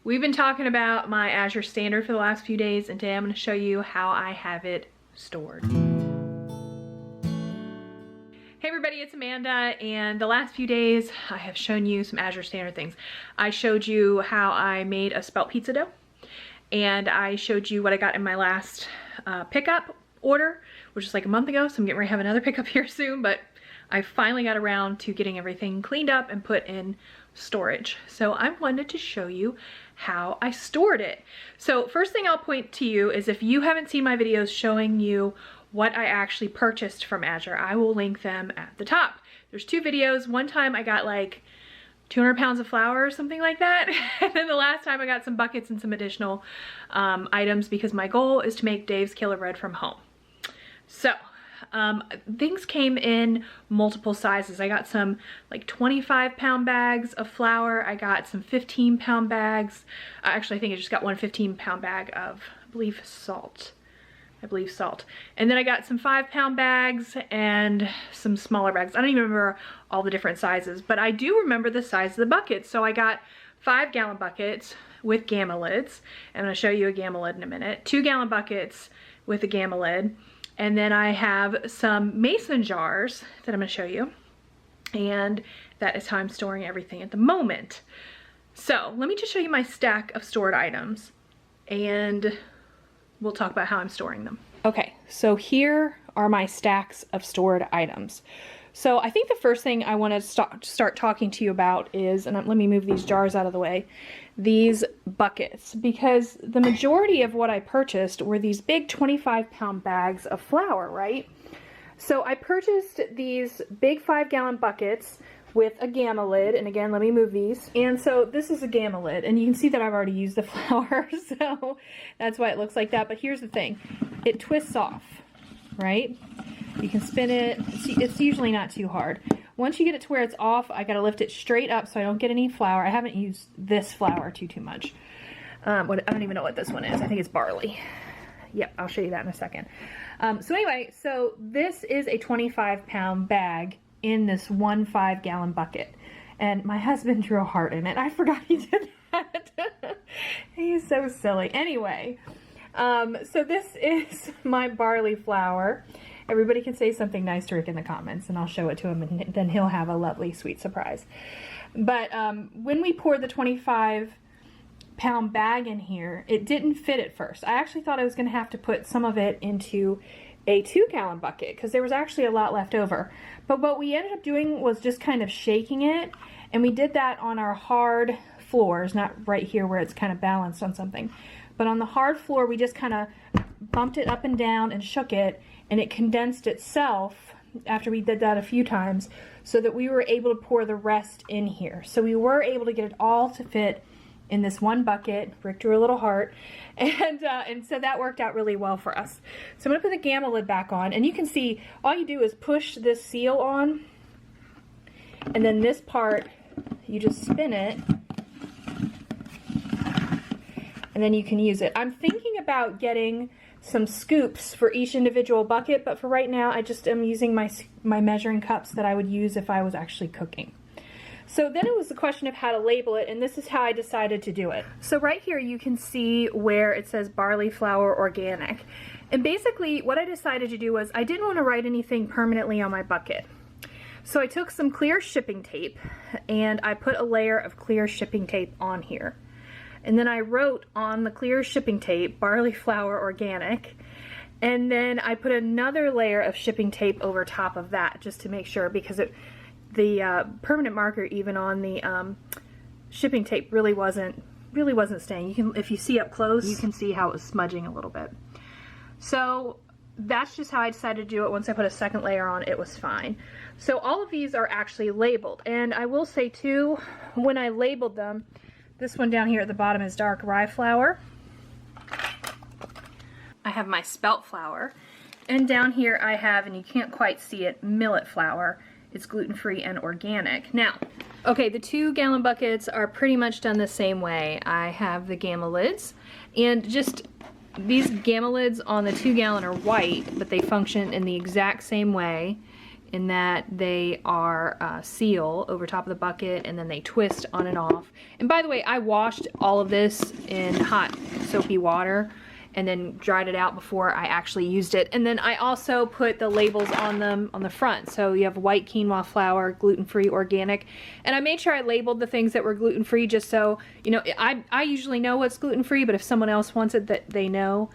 We've been talking about my Azure Standard for the last few days, and today I'm going to show you how I have it stored. Hey everybody, it's Amanda, and the last few days I have shown you some Azure Standard things. I showed you how I made a spelt pizza dough, and I showed you what I got in my last pickup order, which is like a month ago, so I'm getting ready to have another pickup here soon, but I finally got around to getting everything cleaned up and put in storage. So I wanted to show you how I stored it. So first thing I'll point to you is if you haven't seen my videos showing you what I actually purchased from Azure, I will link them at the top. There's two videos. One time I got like 200 pounds of flour or something like that. And then the last time I got some buckets and some additional items because my goal is to make Dave's Killer Bread from home. So things came in multiple sizes. I got some like 25-pound bags of flour. I got some 15-pound bags. Actually, I think I just got one 15-pound bag of, I believe salt. And then I got some 5-pound bags and some smaller bags. I don't even remember all the different sizes, but I do remember the size of the buckets. So I got 5-gallon buckets with gamma lids. And I'm going to show you a gamma lid in a minute. 2-gallon buckets with a gamma lid. And then I have some mason jars that I'm going to show you. And that is how I'm storing everything at the moment. So let me just show you my stack of stored items, and we'll talk about how I'm storing them. Okay, so here are my stacks of stored items. So I think the first thing I want to start talking to you about is, and let me move these jars out of the way, these buckets, because the majority of what I purchased were these big 25-pound bags of flour, right? So I purchased these big 5-gallon buckets with a gamma lid, and again, let me move these. And so this is a gamma lid, and you can see that I've already used the flour, so that's why it looks like that. But here's the thing, it twists off, right? You can spin it, it's usually not too hard. Once you get it to where it's off, I gotta lift it straight up so I don't get any flour. I haven't used this flour too much. I don't even know what this one is. I think it's barley. Yep, I'll show you that in a second. So anyway, so this is a 25-pound bag in this one 5-gallon bucket. And my husband drew a heart in it. I forgot he did that. He's so silly. Anyway, so this is my barley flour. Everybody can say something nice to Rick in the comments, and I'll show it to him, and then he'll have a lovely, sweet surprise. But when we poured the 25-pound bag in here, it didn't fit at first. I actually thought I was going to have to put some of it into a 2-gallon bucket because there was actually a lot left over. But what we ended up doing was just kind of shaking it, and we did that on our hard floors, not right here where it's kind of balanced on something. But on the hard floor, we just kind of bumped it up and down and shook it, and it condensed itself after we did that a few times so that we were able to pour the rest in here. So we were able to get it all to fit in this one bucket. Rick drew a little heart, and so that worked out really well for us. So I'm going to put the gamma lid back on, and you can see all you do is push this seal on, and then this part you just spin it, and then you can use it. I'm thinking about getting some scoops for each individual bucket, but for right now I just am using my measuring cups that I would use if I was actually cooking. So then it was the question of how to label it, and this is how I decided to do it. So right here you can see where it says barley flour organic. And basically what I decided to do was I didn't want to write anything permanently on my bucket. So I took some clear shipping tape and I put a layer of clear shipping tape on here. And then I wrote on the clear shipping tape, barley flour organic. And then I put another layer of shipping tape over top of that just to make sure, because the permanent marker even on the shipping tape really wasn't staying. If you see up close, you can see how it was smudging a little bit. So that's just how I decided to do it. Once I put a second layer on, it was fine. So all of these are actually labeled. And I will say too, when I labeled them, this one down here at the bottom is dark rye flour. I have my spelt flour. And down here I have, and you can't quite see it, millet flour. It's gluten-free and organic. Now, okay, the 2-gallon buckets are pretty much done the same way. I have the gamma lids, and just these gamma lids on the 2-gallon are white, but they function in the exact same way. in that they are seal over top of the bucket and then they twist on and off. And by the way, I washed all of this in hot soapy water and then dried it out before I actually used it. And then I also put the labels on them on the front. So you have white quinoa flour, gluten-free, organic. And I made sure I labeled the things that were gluten-free just so, you know, I usually know what's gluten-free, but if someone else wants it, that they know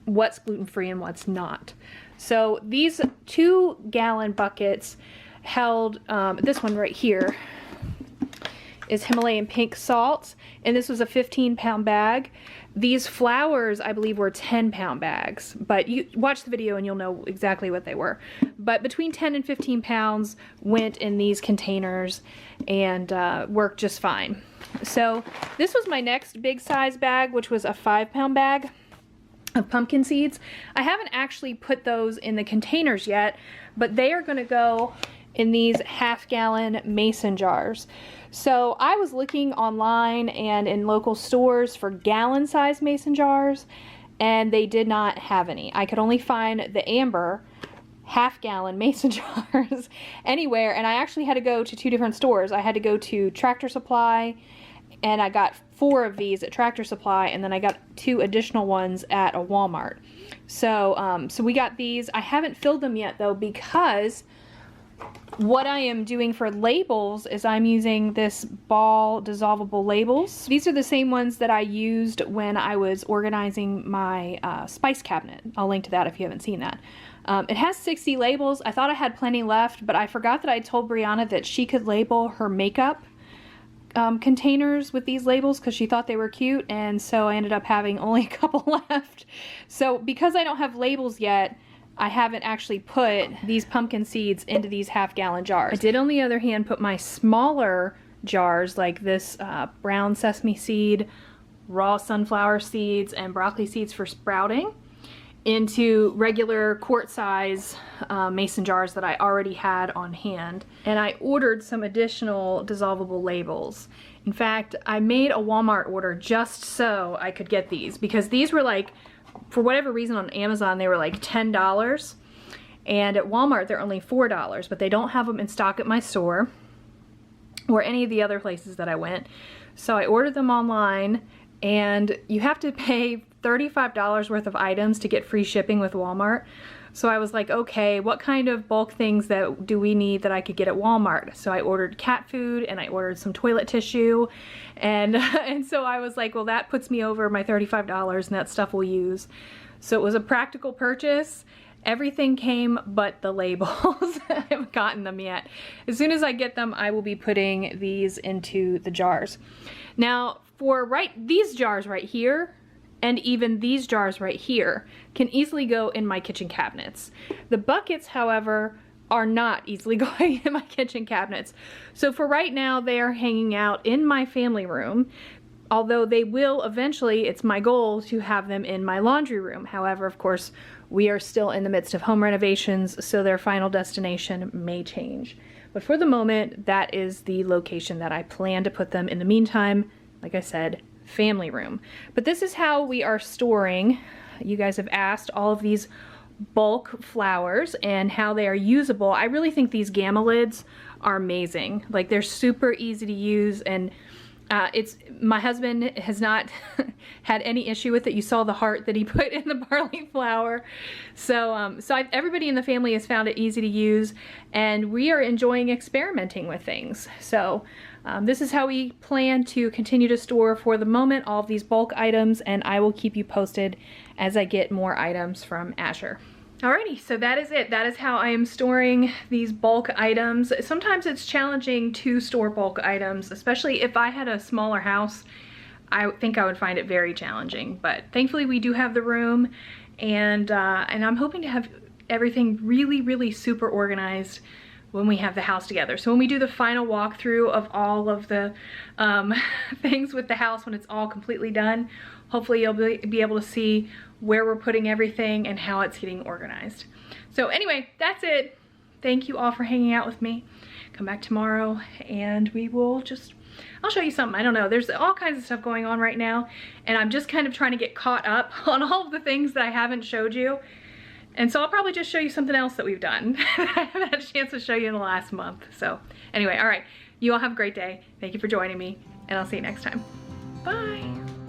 what's gluten-free and what's not. So these 2-gallon buckets held, this one right here is Himalayan pink salt, and this was a 15-pound bag. These flours, I believe, were 10-pound bags, but you watch the video and you'll know exactly what they were. But between 10 and 15 pounds went in these containers and worked just fine. So this was my next big size bag, which was a 5-pound bag of pumpkin seeds. I haven't actually put those in the containers yet, but they are going to go in these half-gallon mason jars. So I was looking online and in local stores for gallon-sized mason jars, and they did not have any. I could only find the amber half-gallon mason jars anywhere, and I actually had to go to 2 different stores. I had to go to Tractor Supply, and I got 4 of these at Tractor Supply, and then I got 2 additional ones at a Walmart. So, so we got these. I haven't filled them yet though, because what I am doing for labels is I'm using this ball dissolvable labels. These are the same ones that I used when I was organizing my spice cabinet. I'll link to that if you haven't seen that. It has 60 labels. I thought I had plenty left, but I forgot that I told Brianna that she could label her makeup containers with these labels because she thought they were cute, and so I ended up having only a couple left. So because I don't have labels yet, I haven't actually put these pumpkin seeds into these half-gallon jars. I did, on the other hand, put my smaller jars like this brown sesame seed, raw sunflower seeds, and broccoli seeds for sprouting into regular quart size mason jars that I already had on hand. And I ordered some additional dissolvable labels. In fact, I made a Walmart order just so I could get these, because these were like, for whatever reason on Amazon they were like $10, and at Walmart they're only $4, but they don't have them in stock at my store or any of the other places that I went. So I ordered them online, and you have to pay $35 worth of items to get free shipping with Walmart. So I was like, okay, what kind of bulk things that do we need that I could get at Walmart? So I ordered cat food, and I ordered some toilet tissue, and so I was like, well, that puts me over my $35, and that stuff we'll use. So it was a practical purchase. Everything came but the labels. I haven't gotten them yet. As soon as I get them, I will be putting these into the jars. Now, for these jars right here, and even these jars right here, can easily go in my kitchen cabinets. The buckets, however, are not easily going in my kitchen cabinets. So for right now, they are hanging out in my family room, although they will eventually, it's my goal to have them in my laundry room. However, of course, we are still in the midst of home renovations, so their final destination may change. But for the moment, that is the location that I plan to put them. In the meantime, like I said, family room. But this is how we are storing, you guys have asked, all of these bulk flowers and how they are usable. I really think these gamma lids are amazing. Like, they're super easy to use, and my husband has not had any issue with it. You saw the heart that he put in the barley flour. So, everybody in the family has found it easy to use, and we are enjoying experimenting with things. So this is how we plan to continue to store for the moment all of these bulk items, and I will keep you posted as I get more items from Azure. Alrighty, so that is it. That is how I am storing these bulk items. Sometimes it's challenging to store bulk items, especially if I had a smaller house. I think I would find it very challenging, but thankfully we do have the room, and I'm hoping to have everything really, really super organized when we have the house together. So when we do the final walkthrough of all of the things with the house, when it's all completely done, hopefully you'll be able to see where we're putting everything and how it's getting organized. So anyway, that's it. Thank you all for hanging out with me. Come back tomorrow and we will I'll show you something. I don't know, there's all kinds of stuff going on right now, and I'm just kind of trying to get caught up on all of the things that I haven't showed you. And so I'll probably just show you something else that we've done. I haven't had a chance to show you in the last month. So anyway, all right. You all have a great day. Thank you for joining me, and I'll see you next time. Bye.